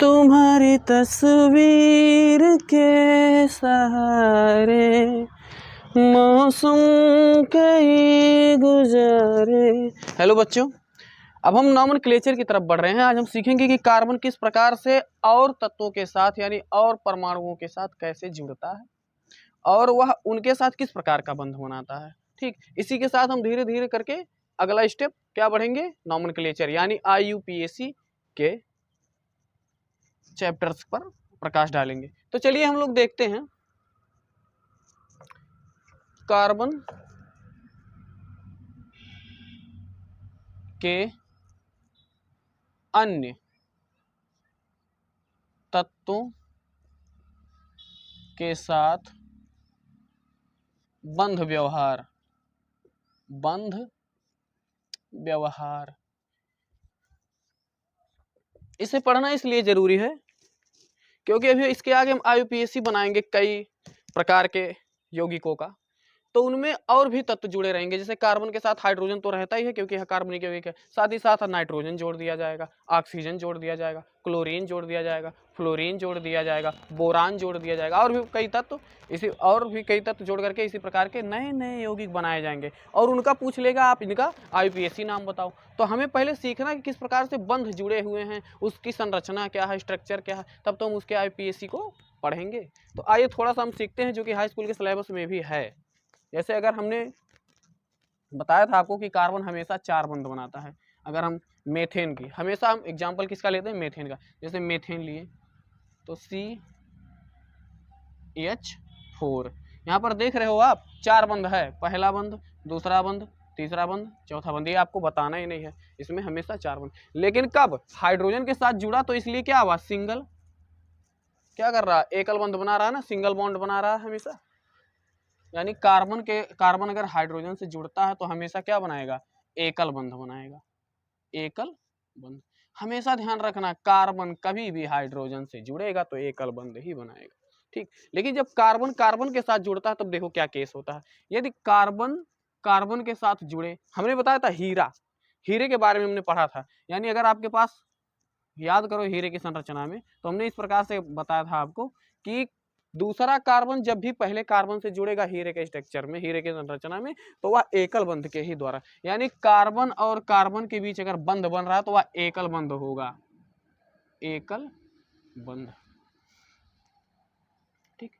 तुम्हारी तस्वीर के सहारे मौसम कई गुजारे। हेलो बच्चों, अब हम नॉमेनक्लेचर की तरफ बढ़ रहे हैं। आज हम सीखेंगे कि कार्बन किस प्रकार से और तत्वों के साथ यानी और परमाणुओं के साथ कैसे जुड़ता है और वह उनके साथ किस प्रकार का बंध बनाता है। ठीक, इसी के साथ हम धीरे धीरे करके अगला स्टेप क्या बढ़ेंगे, नॉमेनक्लेचर यानी IUPAC के चैप्टर्स पर प्रकाश डालेंगे। तो चलिए हम लोग देखते हैं कार्बन के अन्य तत्वों के साथ बंध व्यवहार। इसे पढ़ना इसलिए जरूरी है क्योंकि अभी इसके आगे हम IUPAC बनाएंगे कई प्रकार के यौगिकों का, तो उनमें और भी तत्व जुड़े रहेंगे। जैसे कार्बन के साथ हाइड्रोजन तो रहता ही है क्योंकि यह कार्बनिक यौगिक है, साथ ही साथ नाइट्रोजन जोड़ दिया जाएगा, ऑक्सीजन जोड़ दिया जाएगा, क्लोरीन जोड़ दिया जाएगा, फ्लोरीन जोड़ दिया जाएगा, बोरान जोड़ दिया जाएगा, और भी कई तत्व जोड़ करके इसी प्रकार के नए नए यौगिक बनाए जाएंगे। और उनका पूछ लेगा आप इनका IUPAC नाम बताओ, तो हमें पहले सीखना है कि किस प्रकार से बंध जुड़े हुए हैं, उसकी संरचना क्या है, स्ट्रक्चर क्या है, तब तो हम उसके IUPAC को पढ़ेंगे। तो आइए थोड़ा सा हम सीखते हैं जो कि हाई स्कूल के सिलेबस में भी है। जैसे अगर हमने बताया था आपको कि कार्बन हमेशा 4 बंध बनाता है। अगर हम मेथेन की, हमेशा हम एग्जाम्पल किसका लेते हैं, मेथेन का। जैसे मेथेन लिए तो CH4, यहाँ पर देख रहे हो आप 4 बंध है, पहला बंध, दूसरा बंध, तीसरा बंध, चौथा बंध। ये आपको बताना ही नहीं है, इसमें हमेशा 4 बंध। लेकिन कब हाइड्रोजन के साथ जुड़ा तो इसलिए क्या हुआ, सिंगल, क्या कर रहा है, एकल बंध बना रहा है ना, सिंगल बॉन्ड बना रहा है हमेशा। यानी कार्बन अगर हाइड्रोजन से जुड़ता है तो हमेशा क्या बनाएगा, एकल बंध बनाएगा, एकल बंध। हमेशा ध्यान रखना, कार्बन कभी भी हाइड्रोजन से जुड़ेगा तो एकल बंध ही बनाएगा। ठीक, लेकिन जब कार्बन कार्बन के साथ जुड़ता है तब देखो क्या केस होता है। यदि कार्बन कार्बन के साथ जुड़े, हमने बताया था हीरे के बारे में हमने पढ़ा था। यानी अगर आपके पास, याद करो हीरे की संरचना में, तो हमने इस प्रकार से बताया था आपको कि दूसरा कार्बन जब भी पहले कार्बन से जुड़ेगा हीरे के स्ट्रक्चर में, हीरे की संरचना में, तो वह एकल बंध के ही द्वारा, यानी कार्बन और कार्बन के बीच अगर बंध बन रहा है तो वह एकल बंध होगा, एकल बंध। ठीक,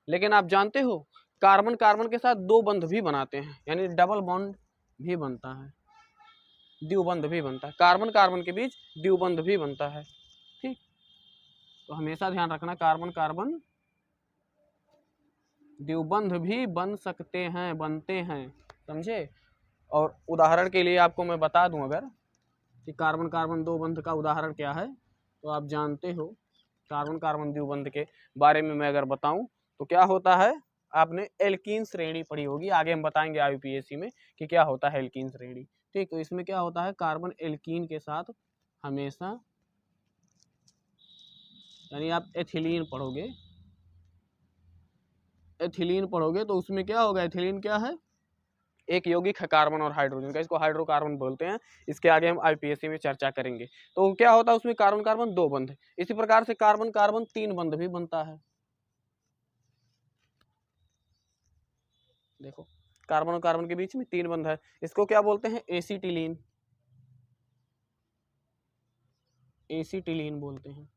लेकिन आप जानते हो कार्बन कार्बन के साथ 2 बंध भी बनाते हैं, यानी डबल बॉन्ड भी बनता है, द्विबंध भी बनता है, कार्बन कार्बन के बीच द्विबंध भी बनता है। ठीक, तो हमेशा ध्यान रखना, कार्बन कार्बन द्विबंध भी बन सकते हैं, बनते हैं, समझे। और उदाहरण के लिए आपको मैं बता दूं अगर कि कार्बन कार्बन 2 बंध का उदाहरण क्या है, तो आप जानते हो कार्बन कार्बन द्विबंध के बारे में मैं अगर बताऊं तो क्या होता है, आपने एल्कीन श्रेणी पढ़ी होगी, आगे हम बताएंगे IUPAC में कि क्या होता है एल्कीन श्रेणी। ठीक, तो इसमें क्या होता है, कार्बन एल्कीन के साथ हमेशा, यानी आप एथिलीन पढ़ोगे तो उसमें क्या होगा, एथिलीन क्या है, एक यौगिक है कार्बन और हाइड्रोजन का, इसको हाइड्रोकार्बन बोलते हैं। इसके आगे हम IUPAC में चर्चा करेंगे। तो क्या होता है उसमें, कार्बन कार्बन 2 बंध, इसी प्रकार से कार्बन कार्बन 3 बंध भी बनता है। देखो, कार्बन और कार्बन के बीच में 3 बंध है, इसको क्या बोलते हैं, एसिटिलीन बोलते हैं।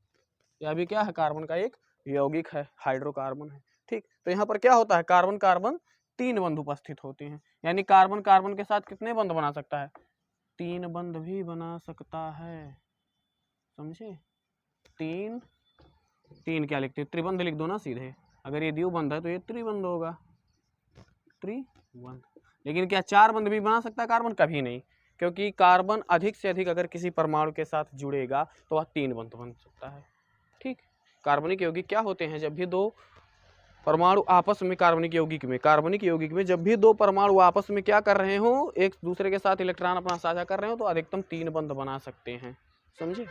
यह भी क्या है, कार्बन का एक यौगिक है, हाइड्रोकार्बन है। ठीक, तो यहाँ पर क्या होता है, कार्बन कार्बन 3 बंध उपस्थित होते हैं, यानी कार्बन कार्बन के साथ कितने बंध बना सकता है, 3 बंध भी बना सकता है, समझे। 3 क्या लिखते हैं, त्रिबंध लिख दो ना सीधे, अगर ये द्विबंध है तो ये त्रिबंध होगा, त्रिबंध। लेकिन क्या 4 बंध भी बना सकता है कार्बन, कभी नहीं, क्योंकि कार्बन अधिक से अधिक अगर किसी परमाणु के साथ जुड़ेगा तो वह 3 बंध बन सकता है। ठीक, कार्बनिक यौगिक क्या होते हैं, जब भी 2 परमाणु आपस में, कार्बनिक यौगिक में जब भी 2 परमाणु आपस में क्या कर रहे हो, एक दूसरे के साथ इलेक्ट्रॉन अपना साझा कर रहे हो, तो अधिकतम 3 बंध बना सकते हैं, समझे।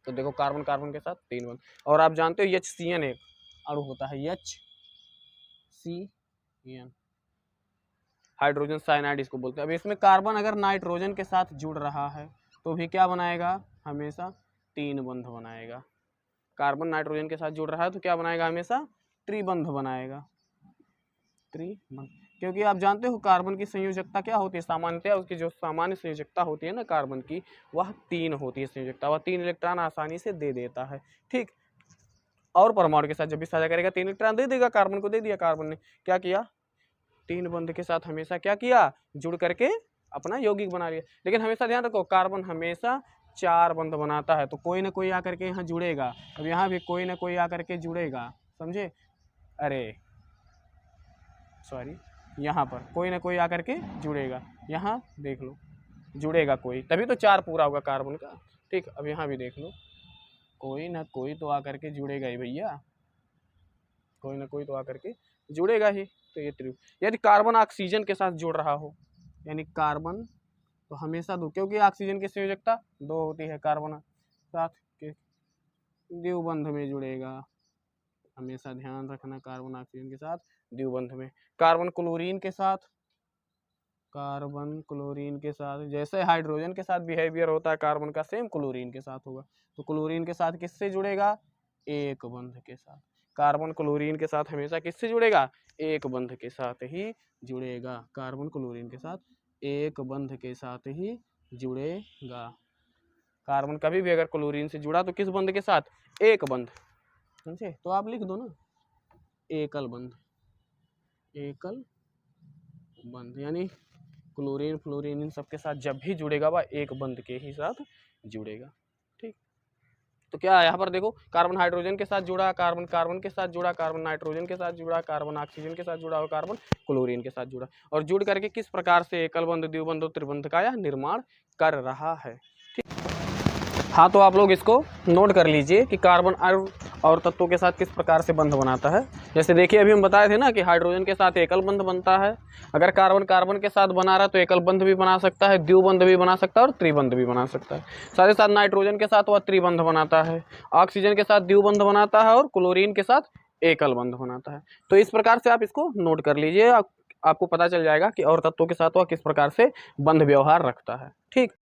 तो देखो कार्बन कार्बन के साथ 3 बंध। और आप जानते हो HCN एक अणु होता है, HCN, हाइड्रोजन साइनाइड इसको बोलते हैं। अब इसमें कार्बन अगर नाइट्रोजन के साथ जुड़ रहा है तो भी क्या बनाएगा, हमेशा तीन बंध बनाएगा। कार्बन नाइट्रोजन के साथ जुड़ रहा है तो क्या बनाएगा, हमेशा त्रिबंध बनाएगा, त्रिबंध। क्योंकि आप जानते हो कार्बन की संयोजकता क्या होती है, सामान्यतः उसकी जो सामान्य संयोजकता होती है ना कार्बन की, वह 3 होती है संयोजकता, वह 3 इलेक्ट्रॉन आसानी से दे देता है। ठीक, और परमाणु के साथ जब भी साझा करेगा 3 इलेक्ट्रॉन दे देगा, कार्बन को दे दिया, कार्बन ने क्या किया, 3 बंध के साथ हमेशा क्या किया, जुड़ करके अपना यौगिक बना लिया। लेकिन हमेशा ध्यान रखो कार्बन हमेशा 4 बंध बनाता है, तो कोई ना कोई आकर के यहाँ जुड़ेगा। अब यहाँ भी कोई ना कोई आकर के जुड़ेगा, समझे, अरे सॉरी, यहाँ पर कोई ना कोई आकर के जुड़ेगा, यहाँ देख लो जुड़ेगा कोई, तभी तो 4 पूरा होगा कार्बन का। ठीक, अब यहाँ भी देख लो कोई ना कोई तो आकर के जुड़ेगा ही भैया, कोई ना कोई तो आकर के जुड़ेगा ही। तो ये यदि कार्बन ऑक्सीजन के साथ जुड़ रहा हो, यानी कार्बन तो हमेशा 2, क्योंकि ऑक्सीजन की संयोजकता 2 होती है, कार्बन साथ के द्विबंध में जुड़ेगा, हमेशा ध्यान रखना, कार्बन ऑक्सीजन के साथ द्विबंध में। कार्बन क्लोरीन के साथ, कार्बन क्लोरीन के साथ जैसे हाइड्रोजन के साथ बिहेवियर होता है कार्बन का, सेम क्लोरीन के साथ होगा। तो क्लोरीन के साथ किससे जुड़ेगा, एक बंध के साथ। कार्बन क्लोरीन के साथ हमेशा किससे जुड़ेगा, एक बंध के साथ ही जुड़ेगा, कार्बन क्लोरीन के साथ एक बंध के साथ ही जुड़ेगा। कार्बन कभी भी अगर क्लोरीन से जुड़ा तो किस बंध के साथ, एक बंध, समझे। तो आप लिख दो ना, एकल बंध, एकल बंध, यानी क्लोरीन फ्लोरीन इन सब के साथ जब भी जुड़ेगा वह एक बंध के ही साथ जुड़ेगा। ठीक, तो क्या है यहाँ पर देखो, कार्बन हाइड्रोजन के साथ जुड़ा, कार्बन कार्बन के साथ जुड़ा, कार्बन नाइट्रोजन के साथ जुड़ा, कार्बन ऑक्सीजन के साथ जुड़ा और कार्बन क्लोरीन के साथ जुड़ा, और जुड़ करके किस प्रकार से एकल बंध द्विबंध और त्रिबंध का यह निर्माण कर रहा है। ठीक, हाँ, तो आप लोग इसको नोट कर लीजिए कि कार्बन और तत्वों के साथ किस प्रकार से बंध बनाता है। जैसे देखिए अभी हम बताए थे ना कि हाइड्रोजन के साथ एकल बंध बनता है, अगर कार्बन कार्बन के साथ बना रहा है तो एकल बंध भी बना सकता है, द्विबंध भी बना सकता है और त्रिबंध भी बना सकता है। साथ ही साथ नाइट्रोजन के साथ वह त्रिबंध बनाता है, ऑक्सीजन के साथ द्विबंध बनाता है और क्लोरीन के साथ एकल बंध बनाता है। तो इस प्रकार से आप इसको नोट कर लीजिए, आपको पता चल जाएगा कि और तत्वों के साथ वह किस प्रकार से बंध व्यवहार रखता है। ठीक।